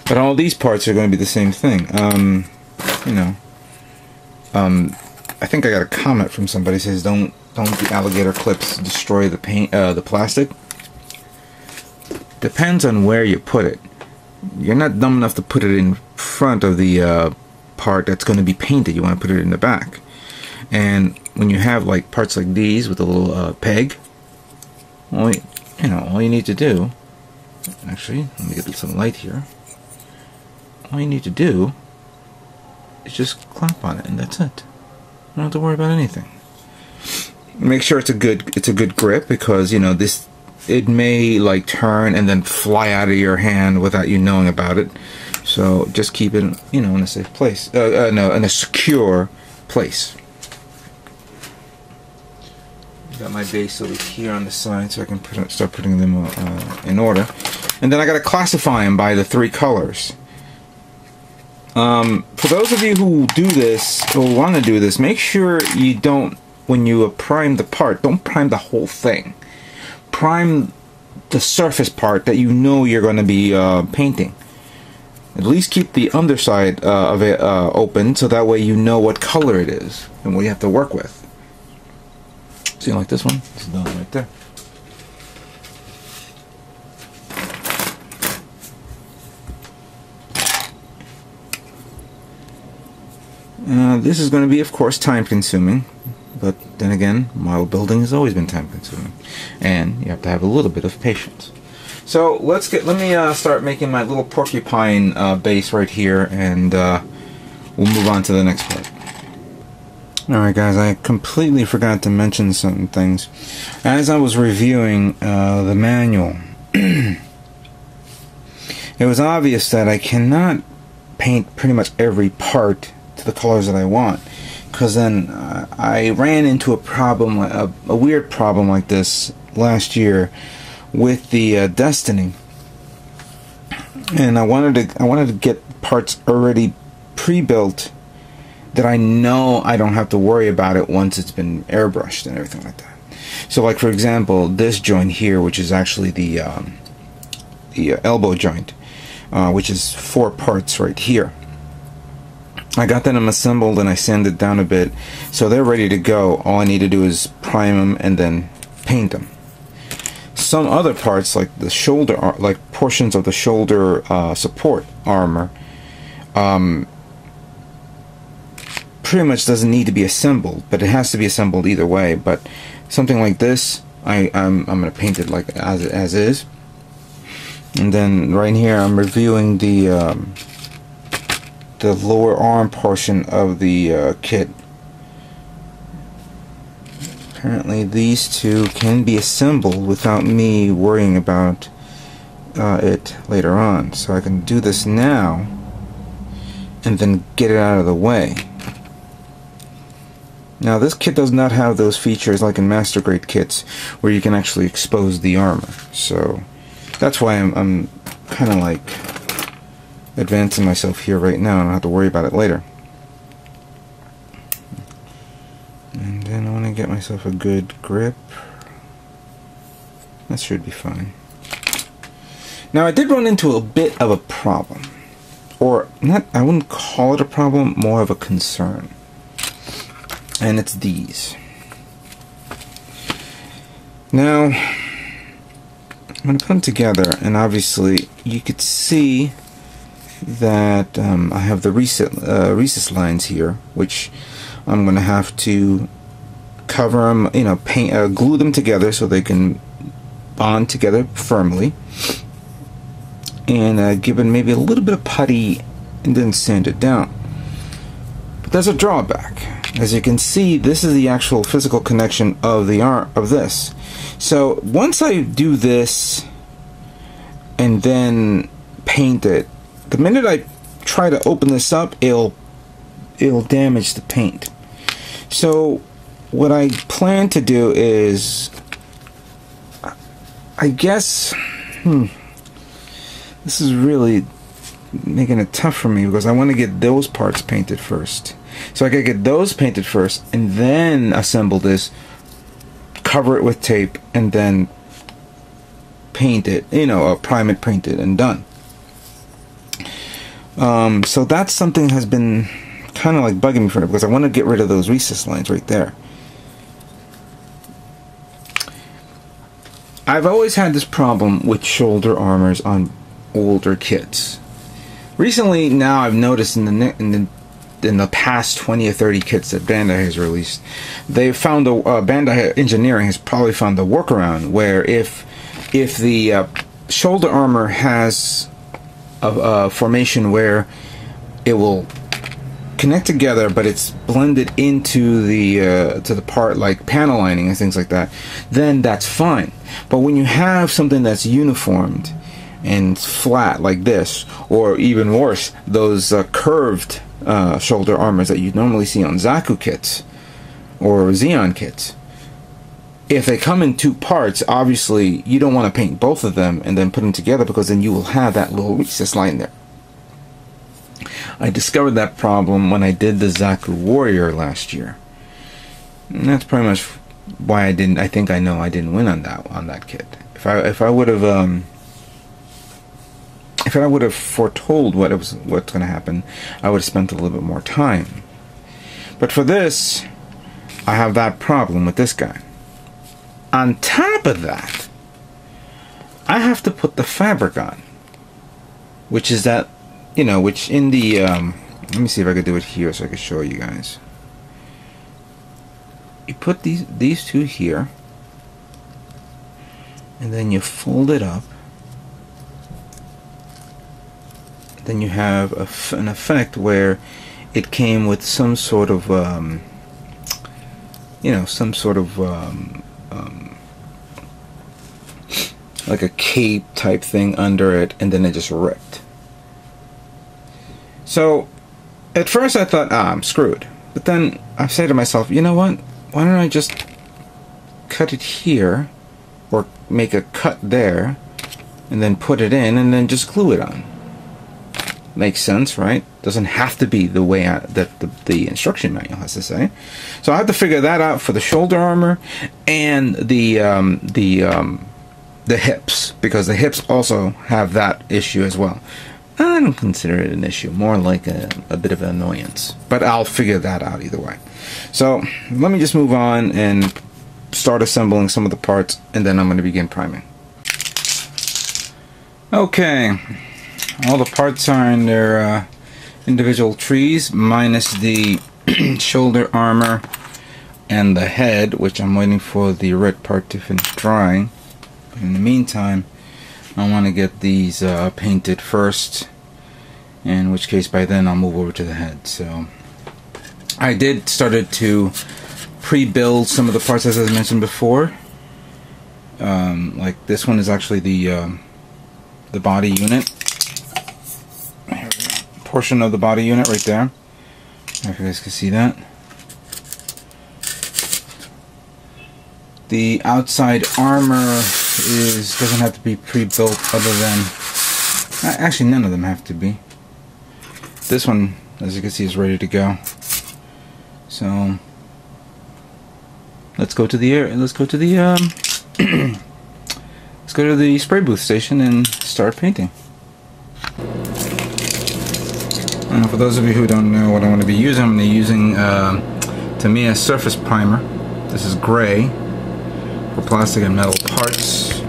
But all these parts are going to be the same thing. You know, I think I got a comment from somebody says don't the alligator clips destroy the paint, the plastic. Depends on where you put it. You're not dumb enough to put it in front of the part that's going to be painted. You want to put it in the back. And when you have like parts like these with a little peg, all you need to do. Actually, let me get some light here. All you need to do is just clamp on it, and that's it. You don't have to worry about anything. Make sure it's a good grip, because you know this. It may like turn and then fly out of your hand without you knowing about it. So just keep it, you know, in a safe place. No, in a secure place. Got my base over here on the side, so I can start putting them in order. And then I got to classify them by the 3 colors. For those of you who do this or want to do this, make sure you don't, when you prime the part, don't prime the whole thing. Prime the surface part that you know you're going to be painting. At least keep the underside of it open, so that way you know what color it is and what you have to work with. See, like this one? It's done right there. This is going to be, of course, time consuming. But then again, model building has always been time consuming, and you have to have a little bit of patience. So let me start making my little porcupine base right here, and we'll move on to the next part. Alright guys, I completely forgot to mention some things. As I was reviewing the manual, it was obvious that I cannot paint pretty much every part to the colors that I want. Because then I ran into a problem, a weird problem like this last year with the Destiny, and I wanted to get parts already pre-built that I know I don't have to worry about it once it's been airbrushed and everything like that. So, like for example, this joint here, which is actually the elbow joint, which is 4 parts right here. I got them assembled and I sanded down a bit, so they're ready to go. All I need to do is prime them and then paint them. Some other parts, like the shoulder, like portions of the shoulder support armor, pretty much doesn't need to be assembled, but it has to be assembled either way. But something like this, I'm gonna paint it like as is. And then right here, I'm reviewing the lower arm portion of the kit. Apparently these two can be assembled without me worrying about it later on. So I can do this now and then get it out of the way. Now this kit does not have those features like in master grade kits where you can actually expose the armor. So that's why I'm kind of like advancing myself here right now, and I don't have to worry about it later. And then I want to get myself a good grip. That should be fine. Now I did run into a bit of a problem, or not, I wouldn't call it a problem, more of a concern. And it's these. Now I'm going to put them together, and obviously you could see that I have the recess lines here, which I'm going to have to cover them, you know, paint, glue them together so they can bond together firmly, and give it maybe a little bit of putty and then sand it down. But there's a drawback. As you can see, this is the actual physical connection of the arm of this. So once I do this and then paint it, the minute I try to open this up, it'll damage the paint. So what I plan to do is, I guess, this is really making it tough for me, because I want to get those parts painted first. So I gotta get those painted first and then assemble this, cover it with tape, and then paint it, you know, prime it, paint it, and done. So that's something that has been kind of like bugging me for it, because I want to get rid of those recess lines right there. I've always had this problem with shoulder armors on older kits. Recently, now I've noticed in the past 20 or 30 kits that Bandai has released, they've found Bandai Engineering has probably found the workaround where if the shoulder armor has a formation where it will connect together, but it's blended into the to the part like panel lining and things like that, then that's fine. But when you have something that's uniformed and flat like this, or even worse, those curved shoulder armors that you normally see on Zaku kits or Xeon kits, if they come in two parts, obviously you don't want to paint both of them and then put them together, because then you will have that little recess line there. I discovered that problem when I did the Zaku Warrior last year, and that's pretty much why I didn't. I think I know I didn't win on that kit. If I would have foretold what's going to happen, I would have spent a little bit more time. But for this, I have that problem with this guy. On top of that, I have to put the fabric on, which is that, you know, which in the let me see if I could do it here so I can show you guys. You put these two here, and then you fold it up. Then you have an effect where it came with some sort of you know, some sort of like a cape type thing under it, and then it just ripped. So at first I thought, I'm screwed. But then I say to myself, you know what? Why don't I just cut it here, or make a cut there, and then put it in, and then just glue it on. Makes sense, right? Doesn't have to be the way that the instruction manual has to say. So I have to figure that out for the shoulder armor and the hips, because the hips also have that issue as well. I don't consider it an issue, more like a bit of an annoyance, but I'll figure that out either way. So let me just move on and start assembling some of the parts, and then I'm going to begin priming. Okay, all the parts are in their individual trees, minus the shoulder armor and the head, which I'm waiting for the red part to finish drying. But in the meantime, I want to get these painted first, in which case by then I'll move over to the head. So I did started to pre-build some of the parts, as I mentioned before. Like this one is actually the body unit. Portion of the body unit right there. I don't know if you guys can see that. The outside armor doesn't have to be pre-built, other than actually none of them have to be. This one, as you can see, is ready to go. So let's go to the let's go to the spray booth station and start painting. And for those of you who don't know what I'm going to be using, I'm going to be using Tamiya surface primer. This is gray for plastic and metal parts.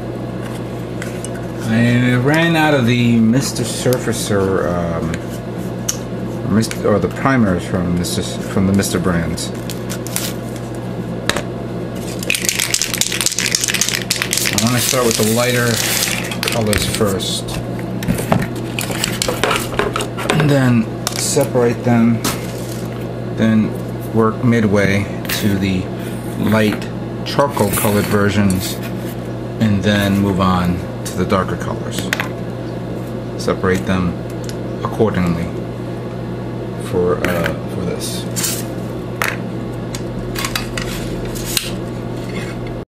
I ran out of the Mr. Surfacer or the primers from the Mr. brands. I want to start with the lighter colors first, and then separate them, then work midway to the light charcoal colored versions, and then move on to the darker colors. Separate them accordingly for this.